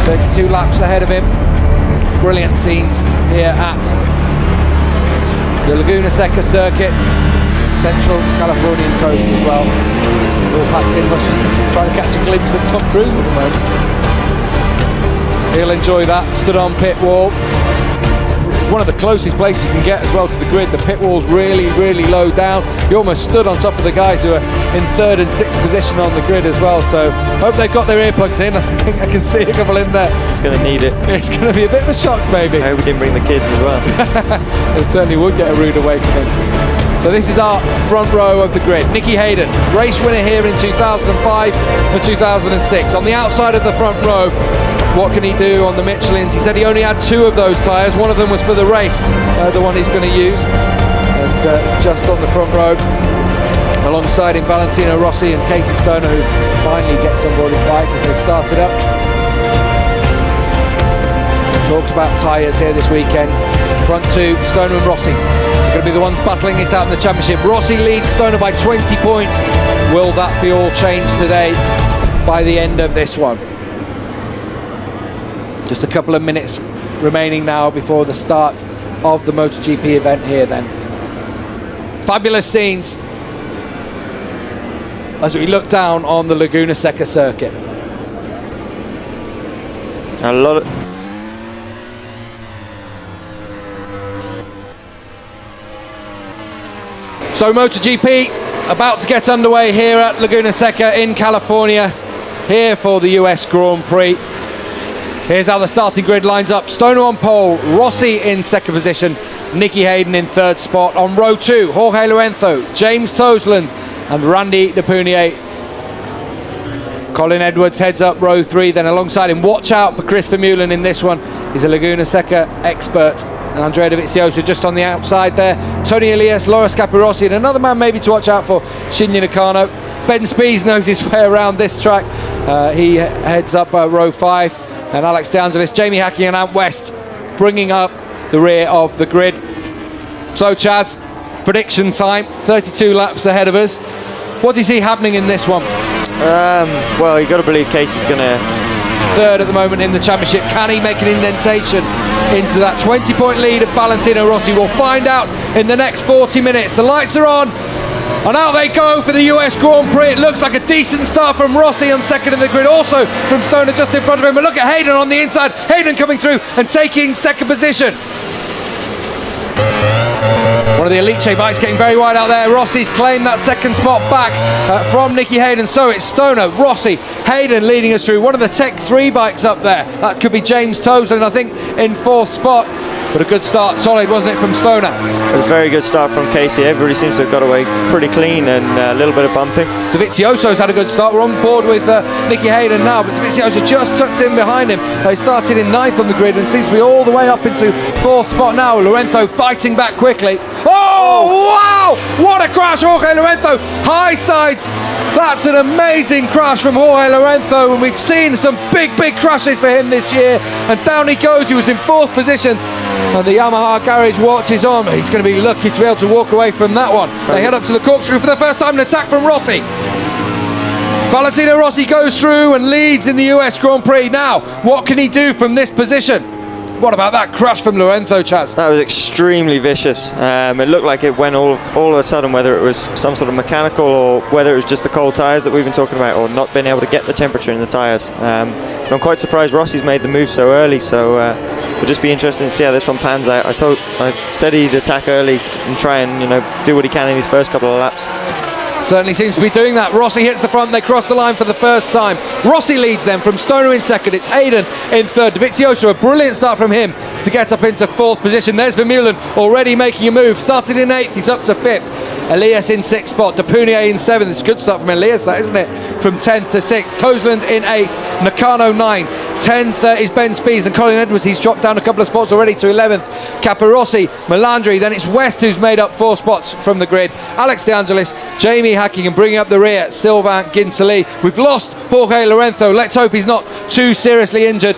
32 laps ahead of him. Brilliant scenes here at the Laguna Seca circuit, Central Californian coast as well. All packed in, trying to catch a glimpse of Tom Cruise at the moment. He'll enjoy that. Stood on pit wall. One of the closest places you can get as well to the grid. The pit wall's really, really low down. You almost stood on top of the guys who are in 3rd and 6th position on the grid as well. So hope they've got their earplugs in. I think I can see a couple in there. It's going to need it. It's going to be a bit of a shock, maybe. I hope we didn't bring the kids as well. It certainly would get a rude awakening. So this is our front row of the grid. Nicky Hayden, race winner here in 2005 and 2006. On the outside of the front row, what can he do on the Michelins? He said he only had 2 of those tyres. One of them was for the race, the one he's going to use. And just on the front row, alongside him, Valentino Rossi and Casey Stoner, who finally gets on board his bike as they started up. Talked about tyres here this weekend. Front 2, Stoner and Rossi are going to be the ones battling it out in the championship. Rossi leads Stoner by 20 points. Will that be all changed today by the end of this one? Just a couple of minutes remaining now before the start of the MotoGP event here then. Fabulous scenes as we look down on the Laguna Seca circuit. A lot of... So MotoGP about to get underway here at Laguna Seca in California, here for the US Grand Prix. Here's how the starting grid lines up. Stoner on pole, Rossi in 2nd position, Nicky Hayden in 3rd spot. On row 2, Jorge Lorenzo, James Toseland and Randy DePunier. Colin Edwards heads up row 3, then alongside him, watch out for Chris Vermeulen in this one. He's a Laguna Seca expert. And Andrea Dovizioso just on the outside there. Tony Elias, Loris Capirossi, and another man maybe to watch out for, Shinya Nakano. Ben Spies knows his way around this track. He heads up row 5. And Alex De Angelis, Jamie Hacking and Ant West bringing up the rear of the grid. So Chaz, prediction time, 32 laps ahead of us. What do you see happening in this one? Well, you've got to believe Casey's going to... 3rd at the moment in the championship. Can he make an indentation into that 20-point lead of Valentino Rossi? We'll find out in the next 40 minutes. The lights are on. And out they go for the US Grand Prix. It looks like a decent start from Rossi on 2nd in the grid, also from Stoner just in front of him. But look at Hayden on the inside. Hayden coming through and taking 2nd position. One of the Elite bikes getting very wide out there. Rossi's claimed that 2nd spot back from Nicky Hayden. So it's Stoner, Rossi, Hayden leading us through. One of the Tech 3 bikes up there. That could be James Toseland, I think, in 4th spot. But a good start, solid, wasn't it, from Stoner? It was a very good start from Casey. Everybody seems to have got away pretty clean and a little bit of bumping. Dovizioso's had a good start. We're on board with Nicky Hayden now, but Dovizioso just tucked in behind him. They started in 9th on the grid and seems to be all the way up into 4th spot now. Lorenzo fighting back quickly. Oh, wow! What a crash, Jorge Lorenzo. High sides. That's an amazing crash from Jorge Lorenzo, and we've seen some big crashes for him this year. And down he goes. He was in 4th position. And the Yamaha garage watches on. He's going to be lucky to be able to walk away from that one. They head up to the corkscrew for the first time. An attack from Rossi. Valentino Rossi goes through and leads in the US Grand Prix. Now, what can he do from this position? What about that crash from Lorenzo, Chaz? That was extremely vicious. It looked like it went all of a sudden, whether it was some sort of mechanical or whether it was just the cold tyres that we've been talking about, or not being able to get the temperature in the tyres. I'm quite surprised Rossi's made the move so early, so it'll just be interesting to see how this one pans out. I said he'd attack early and try and do what he can in these first couple of laps. Certainly seems to be doing that. Rossi hits the front, they cross the line for the first time. Rossi leads them from Stoner in 2nd, it's Hayden in 3rd. Dovizioso, a brilliant start from him to get up into 4th position. There's Vermeulen already making a move, started in 8th, he's up to 5th. Elias in 6th spot, DePunier in 7th. It's a good start from Elias, that, isn't it? From 10th to 6th. Toseland in 8th, Nakano 9th. 10th is Ben Spies and Colin Edwards. He's dropped down a couple of spots already to 11th. Capirossi, Melandri. Then it's West who's made up 4 spots from the grid. Alex De Angelis, Jamie Hacking, and bringing up the rear, Sylvain Guintoli. We've lost Jorge Lorenzo. Let's hope he's not too seriously injured.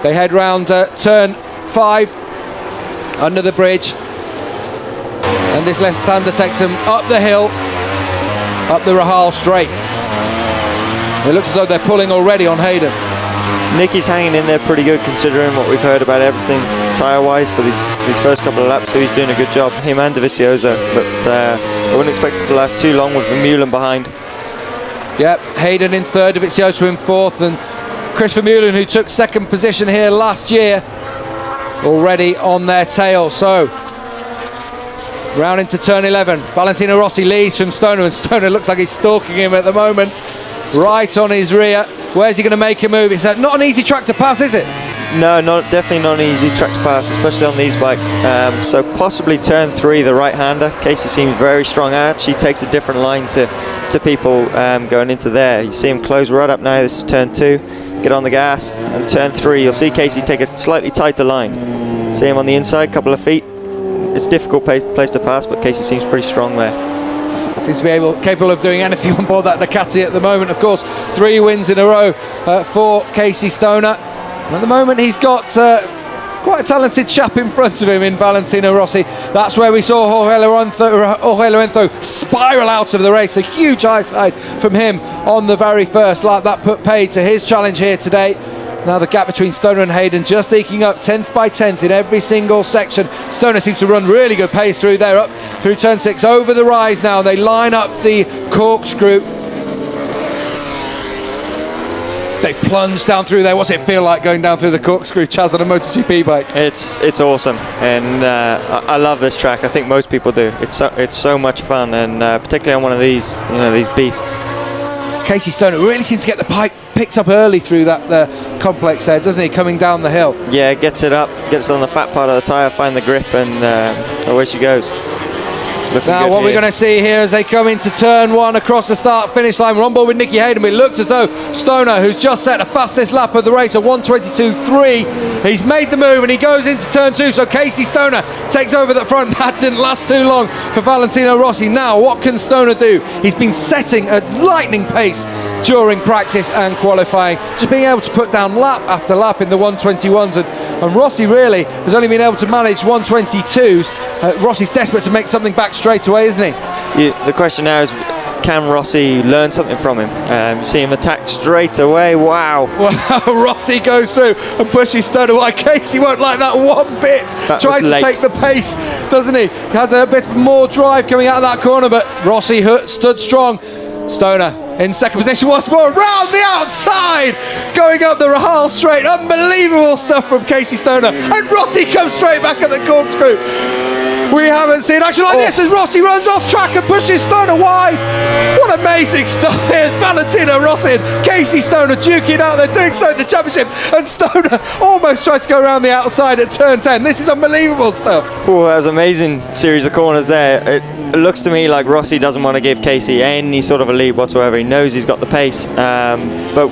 They head round turn 5 under the bridge. And this left-hander takes them up the hill, up the Rahal straight. It looks as though they're pulling already on Hayden. Niki's hanging in there pretty good considering what we've heard about everything tyre-wise for these first couple of laps, so he's doing a good job, him and Dovizioso, but I wouldn't expect it to last too long with Vermeulen behind. Yep, Hayden in third, Dovizioso in fourth, and Chris Vermeulen, who took second position here last year, already on their tail. So round into turn 11, Valentino Rossi leads from Stoner, and Stoner looks like he's stalking him at the moment, right on his rear. Where's he going to make a move? It's not an easy track to pass, is it? No, definitely not an easy track to pass, especially on these bikes. So possibly turn 3, the right-hander. Casey seems very strong at it. She takes a different line to people going into there. You see him close right up now. This is turn 2. Get on the gas, and turn 3, you'll see Casey take a slightly tighter line. See him on the inside, couple of feet. It's a difficult place to pass, but Casey seems pretty strong there. Seems to be capable of doing anything on board that Ducati at the moment. Of course, 3 wins in a row for Casey Stoner. And at the moment, he's got quite a talented chap in front of him in Valentino Rossi. That's where we saw Jorge Lorenzo spiral out of the race. A huge eyesight from him on the very first lap. That put paid to his challenge here today. Now the gap between Stoner and Hayden just eking up 10th by 10th in every single section. Stoner seems to run really good pace through there, up through turn 6, over the rise now. They line up the corkscrew. They plunge down through there. What's it feel like going down through the corkscrew, Chaz, on a MotoGP bike? It's awesome, and I love this track. I think most people do. It's so much fun, and particularly on one of these these beasts. Casey Stoner really seems to get the bike picked up early through that complex there, doesn't he, coming down the hill? Yeah, gets it up, gets on the fat part of the tyre, find the grip, and away she goes. Now what we're going to see here as they come into turn 1 across the start-finish line. We're on board with Nicky Hayden, but it looks as though Stoner, who's just set the fastest lap of the race at 1:22.3, he's made the move and he goes into turn 2, so Casey Stoner takes over the front. That didn't last too long for Valentino Rossi. Now what can Stoner do? He's been setting a lightning pace during practice and qualifying, just being able to put down lap after lap in the 121s, and Rossi really has only been able to manage 122s. Rossi's desperate to make something back straight away, isn't he? The question now is, can Rossi learn something from him? You see him attack straight away. Wow. Rossi goes through and pushes Stoner. Why Casey won't like that one bit. Tries to take the pace, doesn't he? He had a bit more drive coming out of that corner, but Rossi stood strong. Stoner in second position once more, round the outside, going up the Rahal straight. Unbelievable stuff from Casey Stoner, and Rossi comes straight back at the corkscrew. We haven't seen action like this as Rossi runs off track and pushes Stoner wide. What amazing stuff here. It's Valentino Rossi and Casey Stoner duking out there, doing so in the championship, and Stoner almost tries to go around the outside at turn 10. This is unbelievable stuff. Oh, that was an amazing series of corners there. It looks to me like Rossi doesn't want to give Casey any sort of a lead whatsoever. He knows he's got the pace, but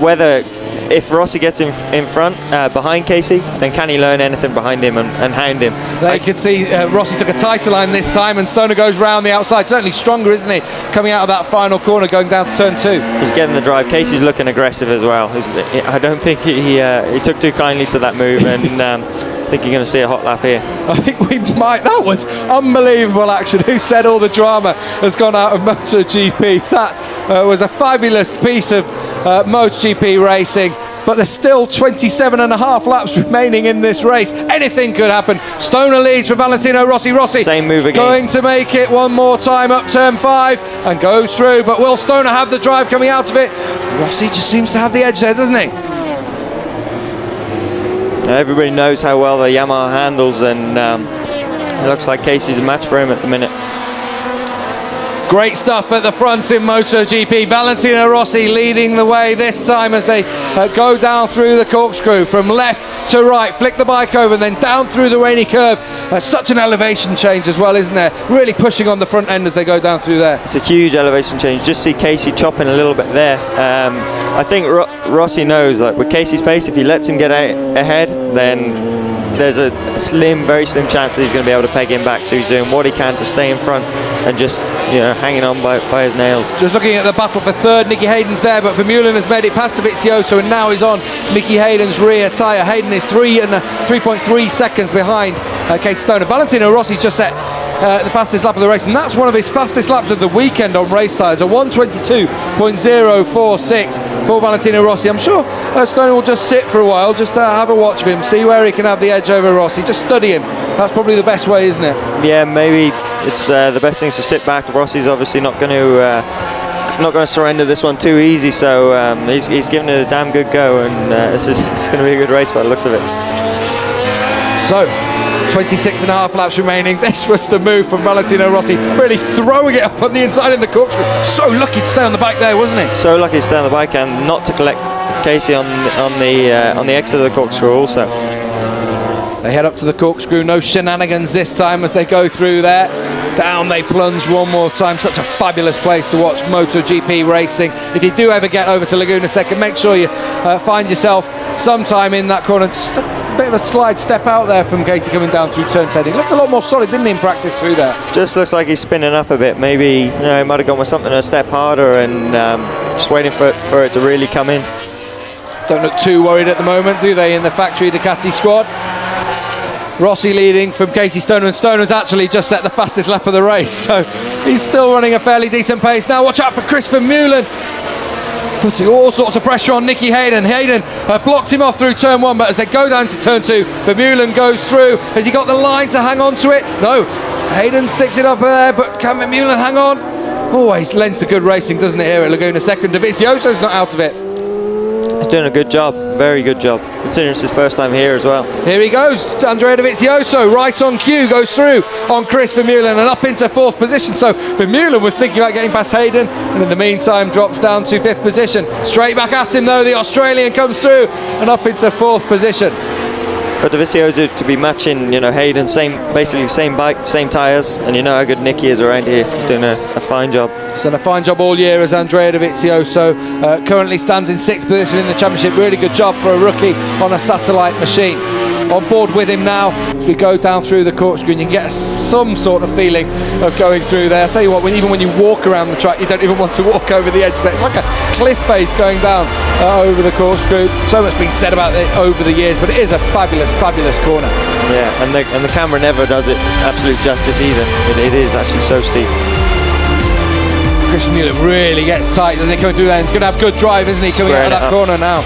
if Rossi gets in front, behind Casey, then can he learn anything behind him and hound him? There you can see Rossi took a tighter line this time, and Stoner goes round the outside. Certainly stronger, isn't he, coming out of that final corner, going down to turn 2. He's getting the drive. Casey's looking aggressive as well. I don't think he took too kindly to that move, and I think you're going to see a hot lap here. I think we might. That was unbelievable action. Who said all the drama has gone out of MotoGP? That was a fabulous piece of MotoGP racing, but there's still 27.5 laps remaining in this race. Anything could happen. Stoner leads for Valentino Rossi. Same move again. Going to make it one more time up turn 5 and goes through, but will Stoner have the drive coming out of it? Rossi just seems to have the edge there, doesn't he? Everybody knows how well the Yamaha handles, and it looks like Casey's a match for him at the minute. Great stuff at the front in MotoGP. Valentino Rossi leading the way this time as they go down through the corkscrew from left to right, flick the bike over and then down through the rainy curve. Such an elevation change as well, isn't there? Really pushing on the front end as they go down through there. It's a huge elevation change. Just see Casey chopping a little bit there. I think Rossi knows, like, with Casey's pace, if he lets him get out ahead, then there's a very slim chance that he's going to be able to peg him back. So he's doing what he can to stay in front and just, hanging on by his nails. Just looking at the battle for third, Nicky Hayden's there, but Vermeulen has made it past Dovizioso and now he's on Nicky Hayden's rear tyre. Hayden is 3.3 seconds behind Casey Stoner. Valentino Rossi's just set the fastest lap of the race, and that's one of his fastest laps of the weekend on race tyres, a 1:22.046 for Valentino Rossi. I'm sure Stoner will just sit for a while, just have a watch of him, see where he can have the edge over Rossi, just study him. That's probably the best way, isn't it? Yeah, maybe it's the best thing is to sit back. Rossi's obviously not going to surrender this one too easy, so he's giving it a damn good go, and it's going to be a good race by the looks of it. So 26.5 laps remaining. This was the move from Valentino Rossi, really throwing it up on the inside in the corkscrew. So lucky to stay on the bike there, wasn't he? So lucky to stay on the bike and not to collect Casey on the exit of the corkscrew also. They head up to the corkscrew, no shenanigans this time as they go through there. Down they plunge one more time. Such a fabulous place to watch MotoGP racing. If you do ever get over to Laguna Seca, make sure you find yourself sometime in that corner. Just a bit of a slide step out there from Casey coming down through turn 10. He looked a lot more solid, didn't he, in practice through there? Just looks like he's spinning up a bit. Maybe he might have gone with something a step harder and just waiting for it to really come in. Don't look too worried at the moment, do they, in the factory Ducati squad? Rossi leading from Casey Stoner, and Stoner's actually just set the fastest lap of the race, so he's still running a fairly decent pace. Now watch out for Chris Vermeulen, putting all sorts of pressure on Nicky Hayden. Hayden blocked him off through turn 1, but as they go down to turn 2, Vermeulen goes through. Has he got the line to hang on to it? No, Hayden sticks it up there, but can Vermeulen hang on? Always lends to good racing, doesn't it, here at Laguna Seca? Dovizioso's not out of it. He's doing a good job, very good job, considering it's his first time here as well. Here he goes, Andrea Dovizioso, right on cue, goes through on Chris Vermeulen and up into 4th position. So Vermeulen was thinking about getting past Hayden, and in the meantime drops down to 5th position. Straight back at him though, the Australian comes through and up into 4th position. For Dovizioso to be matching, Hayden, basically same bike, same tyres, and you know how good Nicky is around here. He's doing a fine job. He's done a fine job all year as Andrea Dovizioso currently stands in 6th position in the championship. Really good job for a rookie on a satellite machine. On board with him now as we go down through the corkscrew, and you can get some sort of feeling of going through there. I tell you what, even when you walk around the track, you don't even want to walk over the edge there. It's like a cliff face going down over the corkscrew. So much been said about it over the years, but it is a fabulous, fabulous corner. Yeah, and the camera never does it absolute justice either. It is actually so steep. Chris Vermeulen really gets tight, doesn't he, coming through there? He's going to have good drive, isn't he, coming out of that corner now.